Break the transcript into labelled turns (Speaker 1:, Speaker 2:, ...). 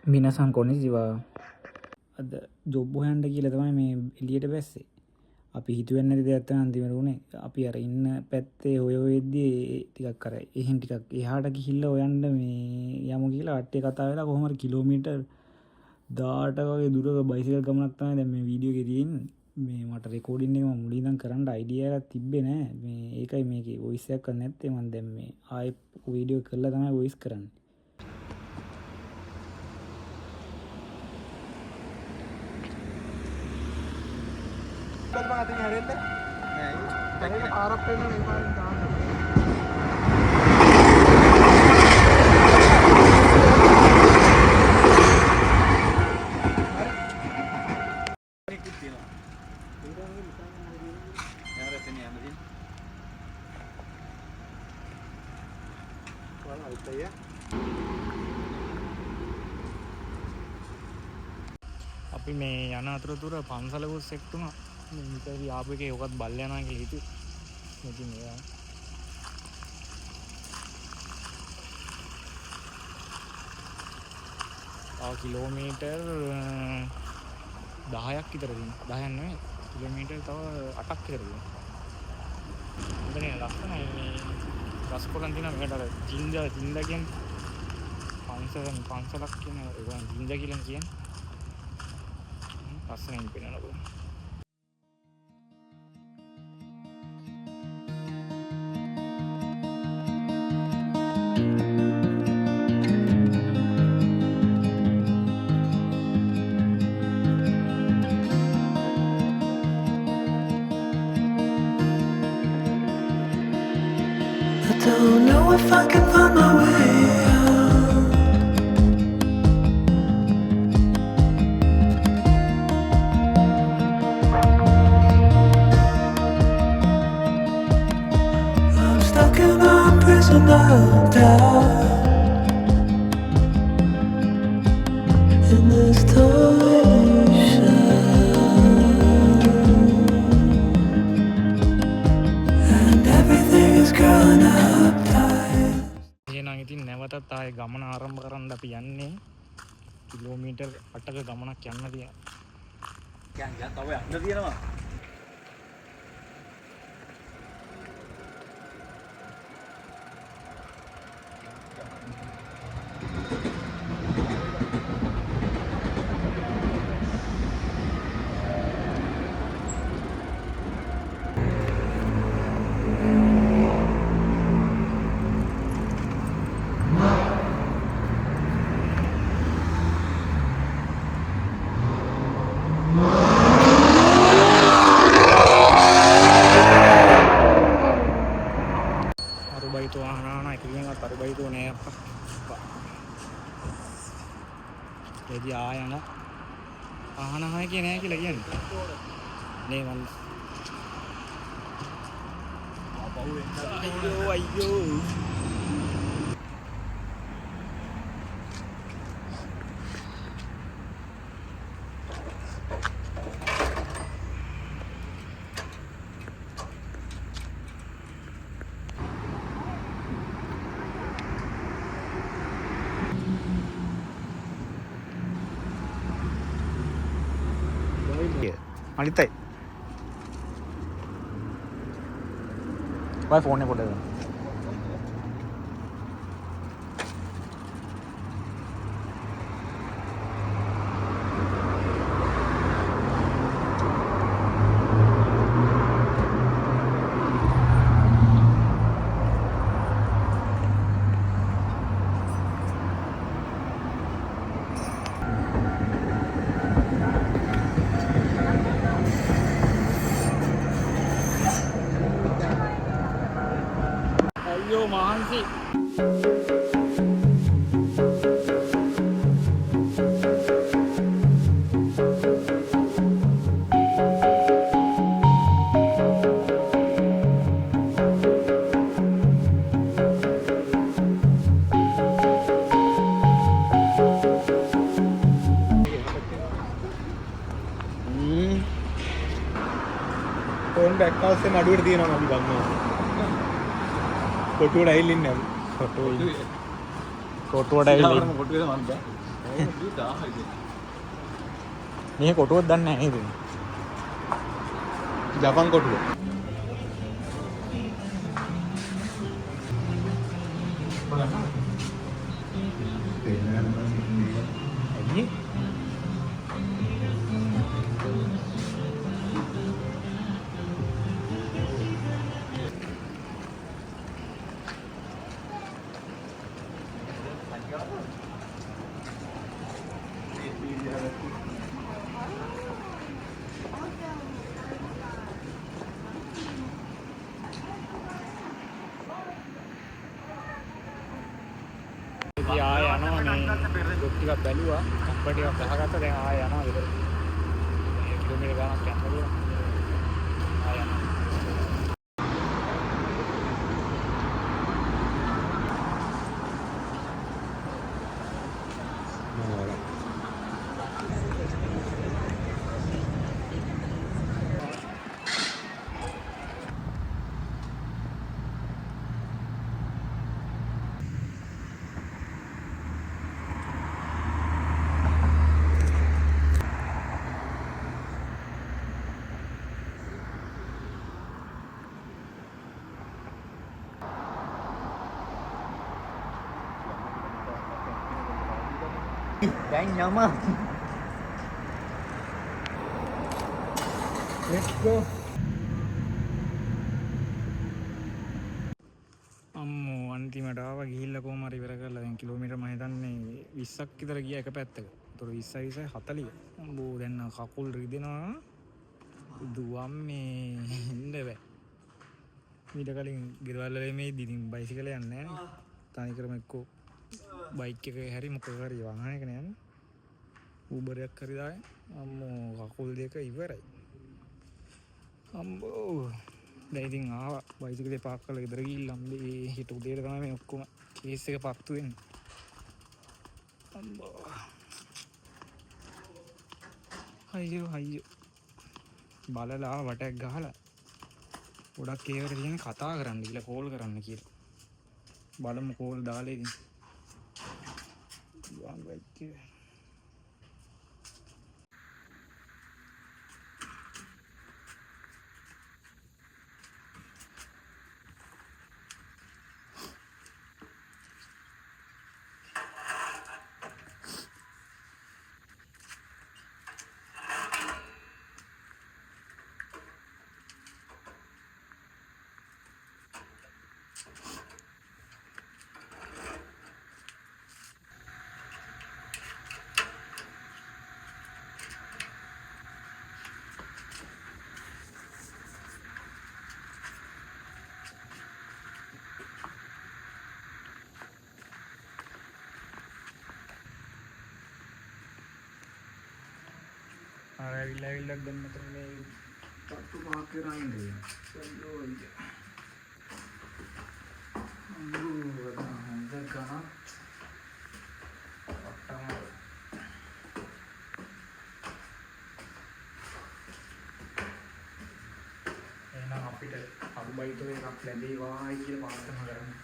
Speaker 1: මිනසන් කොනිසිවා අද ජොබ් හොයන්න කියලා තමයි මේ එළියට බැස්සේ. අපි හිතුවේ නැති දෙයක් තමයි අන්තිමට උනේ. අපි අර ඉන්න පැත්තේ හොය හොයද්දී ටිකක් අර එහෙන් ටිකක් එහාට ගිහිල්ලා හොයන්න මේ යමු කියලා අට්ටේ කතා වෙලා කොහොම හරි කිලෝමීටර් 18 වගේ දුරක බයිසිකල් ගමනක් තමයි දැන් මේ වීඩියෝ එකේ තියෙන්නේ. මේ මට රෙකෝඩින් එක මම මුලින් ඉඳන් කරන්න අයිඩියා එකක් තිබ්බේ නෑ. මේ ඒකයි මේකේ වොයිස් එකක් කරන්න නැත්තේ. මම දැන් මේ ආයෙ වීඩියෝ කරලා තමයි වොයිස් කරන්නේ.
Speaker 2: බං අතින් හැරෙන්න නෑ ඒක පාරක් වෙන මේ පාරෙන් දාන්න
Speaker 1: අපි මේ යන අතරතුර පන්සල ගොස් එක්තුණා. මිතරි ආපු එකේ ඔකත් බල්ල යනවා කියලා හිතුවේ. ඉතින් මේවා කිලෝමීටර් 10ක් විතර දිනවා. 10ක් නෙවෙයි. කිලෝමීටර් තව 8ක් විතර දිනවා. ඉතින් ලස්සනයි මේ රස්කොලන් දිනා මේකට අර ජින්ජා කියන්නේ පන්සලක් කියන ඒක ජින්ජා කියලා කියන්නේ. ලස්සනින් පේනවා.
Speaker 3: I don't know if I can find my way out. I'm stuck in a prison of doubt. In this torsion, and everything is growing up tight.
Speaker 1: එහෙනම් ඉතින් නැවතත් ආයේ ගමන ආරම්භ කරන්න අපි යන්නේ. කිලෝමීටර් 8ක ගමනක් යන්න තියෙනවා.
Speaker 2: කියන්නේ තව යන්න තියෙනවා
Speaker 1: අරුබයිතු ආහනාන එකකින්වත් අරුබයිතු නෑ අප්පා. එදී ආයන ආහනහය කිය නෑ කියලා කියන්නේ. නේ මන් අයියෝ අනිතයි වයි ෆෝන් එක පොඩ්ඩක් ගන්න. අයියෝ මහන්සි.
Speaker 2: ෆෝන් බෑක් හවුස් එකේ මඩුවට තියෙනවා අපි ගන්නවා කොටුවට ඇවිල්ලා ඉන්නේ අපි
Speaker 1: කොටුවට ඇවිල්ලා
Speaker 2: කොටුවේ මන්ද
Speaker 1: මේ කොටුවක් දන්නේ නැහැ නේද?
Speaker 2: ජපන් කොටුව.
Speaker 1: ඇයි? ආය යනවා මේ ඩොක් ටිකක් බැලුවා කම්පැනි ටිකක් ගහගත්තා දැන් ආය යනවා විතර කිලෝමීටර් ගානක් යනවා ආය යනවා දැන් යම let's go අම්මෝ අන්තිමට ආවා ගිහිල්ලා කොහම හරි ඉවර කරලා දැන් කිලෝමීටර් මම හිතන්නේ 20ක් විතර ගියා එක පැත්තක. ඒතර 20 40. අම්බෝ දැන් කකුල් රිදෙනවා. දුවම්මේ ඉන්න බෑ. ඊට කලින් ගෙරවල වල මේ ඉතින් බයිසිකල් යන්නේ නැහැ නේ. තනිකරම එක්කෝ බයික් එක හැරි මොකක් හරි වාහනයක නේ යන්නේ. Uber එකක් හරි දාගෙන අම්මෝ කකුල් දෙක ඉවරයි. අම්බෝ දැන් ඉතින් ආවා බයිසිකලේ පාක් කරලා ගෙදර ගිහිල්ලා මේ හිට උදේට තමයි මේ ඔක්කොම කේස් එක පත්තු වෙන්නේ. අම්බෝ අයියෝ බලලා වටක් ගහලා ගොඩක් ඒවට තියෙන කතා කරන්න කියලා කෝල් කරන්න කියලා. බලමු කෝල් දාලා ඉතින්. ගුවන් වෙච්චි. ඇවිල්ලා දැන් මෙතන මේ තට්ටු පහක් කරා ඉන්නේ. අයියෝ අයියෝ. අම්බෝ හොඳ ගණන්. එහෙනම් අපිට අබුබයිතෝ එකක් ලැබේවා කියලා ප්‍රාර්ථනා කරමු.